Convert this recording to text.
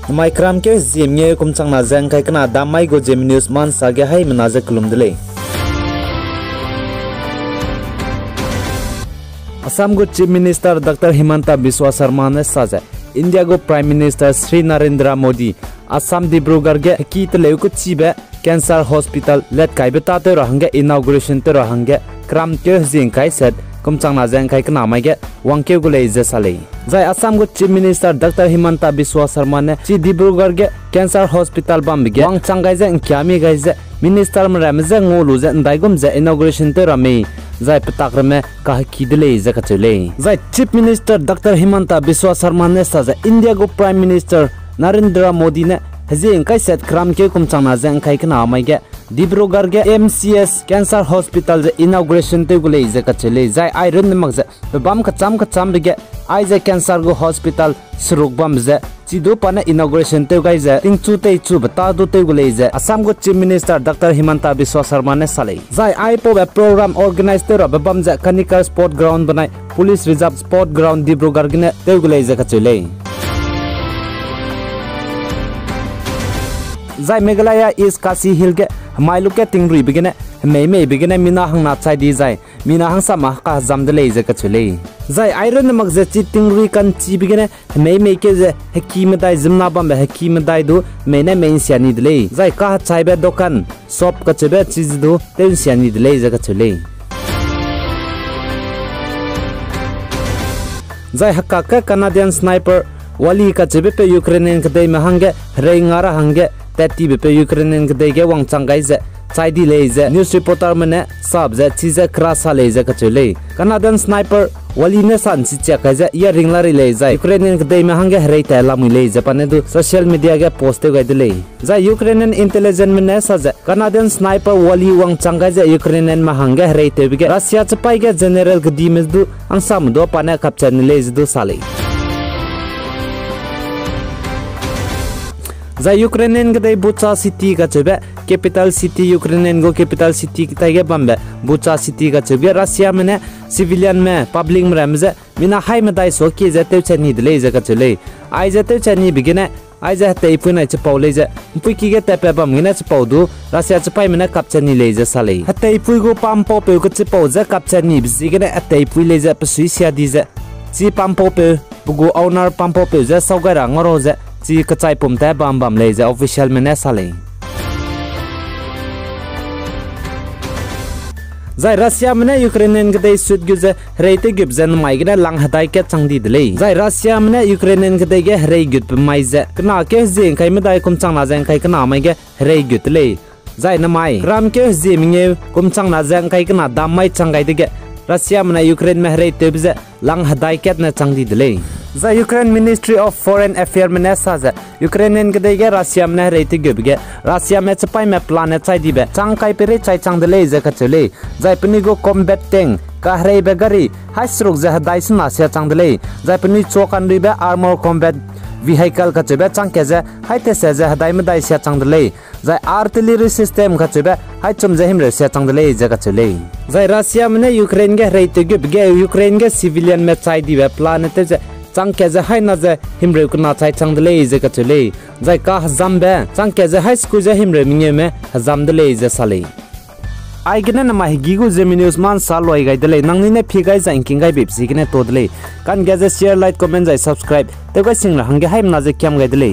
Micram ke Zeme kumchang na jang kai kana damai go Zeme news man sage hai manaje kulum dele. Assam go Chief Minister Dr. Himanta Biswa Sarma ne saja India go Prime Minister Sri Narendra Modi Assam Dibrugarh ge ki tele ko chibe Cancer Hospital let kai beta te rahange inauguration te rahange kram ke jing kai set kumchang na jang kai kana mai ge wangke go le je sale jai Assam go Chief Minister Dr. Himanta Biswa Sarma ne chi Dibrugarh ge Cancer Hospital bam ge wangchang gai je kyami gai je Minister mram je ngolu je ndaigum je inauguration te rame Zai petakrame kah kidle zakachule Zai Chief Minister Dr. Himanta Biswa Sarma ne saja India go Prime Minister Narendra Modi ne haje kai set kram ke kumchang na jang kai kana mai ge Dibrugarh ge MCS Cancer Hospital je inauguration te gule zakachule Zai iron mak je bam khacham ge ai je cancer go hospital suruk bam je chido pana inauguration te gai je tingchu te chu bata do te gule je Assam go Chief Minister Dr. Himanta Biswa Sarma ne sale Zai Ihope program organized te rob bam je Kanikar sport ground banai police reserve sport ground Dibrugarh ne te gule je kachule Zai Meghalaya is Kasi Hill ge Mailuke tingri begine me begine mina hang na chai di zai mina hang sama ka zamdele je kachule Zai iron mak je chi tingri kan chi begine me ke je hakim dai zimna bam be hakim dai do me ne me siani dele Zai ka chai be dokan shop ka chebe chiz do ten siani dele je kachule Zai hakka ka Canadian sniper wali ka chebe pe Ukrainian ka dai mahange reingara hange Tati bepe Ukrainian gde ge wangchang gai je chai di le je news reporter mane sab je chize krasa le je kachule Canadian sniper wali ne san chi che ka je ya ringlari le je Ukrainian gde me hange hrei ta lamu le je pane du social media ge post gai de le za Ukrainian intelligence mane sa je Canadian sniper wali wangchang gai je Ukrainian ma hange hrei te ge Russia chapai ge general gdi mes du ang sam do pane kapchan le je du sale Za Ukrainian gdai Bucha city ka chebe capital city Ukrainian go capital city ki tage bambe Bucha city ka chebe Russia mene civilian me public mramze mina hai medai so ki je te chani dle je ka chule ai je te chani bigine ai je te ipuna che paule je pui ki ge te pe bam ngina che paudu Russia che pai mena kap chani le je sale hate ipui go pam po pe ko che pau je kap chani bisi ge ate ipui le je pe suisia di je chi pam po pe bugo owner pam po pe je sau ga ra ngoro je chi kachai pum ta bam le je official mena sale Zai Russia mena Ukrainian gdai sud guze reite gubzen mai gna lang hadai ke changdi dle Zai Russia mena Ukrainian gdai ge rei gut mai je kna ke jeng kai medai kum chang na jeng kai kna mai ge rei gut le Zai na mai ram ke jemnge kum chang na jeng kai kna dam mai changai de ge Russia mena Ukraine me rei tebze lang hadai ket na changdi dle The Ukraine Ministry of Foreign Affairs menesa za Ukrainian gdai ge Russia mena reite gebge Russia me chapai me planet chai dibe changkai pere chai changdele je kachule jai pani go combat tank ka hrei be gari haisruk je hadai sna sia changdele jai pani chokan ribe armor combat vehicle kachebe changke je haite se je hadai me dai sia changdele jai artillery system kachebe haichum je himre sia changdele je kachule jai Russia mena Ukraine ge reite gebge Ukraine ge civilian me chai dibe planet je changke je hai na je himre kuna chai changdele je kachule jai ka zambe changke je high school je himre minge me zamdele je sale ai gena na ma higigu Zeme news man saloi gai dele nangni ne phigai ja inking gai bepsi gene todle kan ge je share like comment jai subscribe te ga sing la hange haim na je kyam gai dele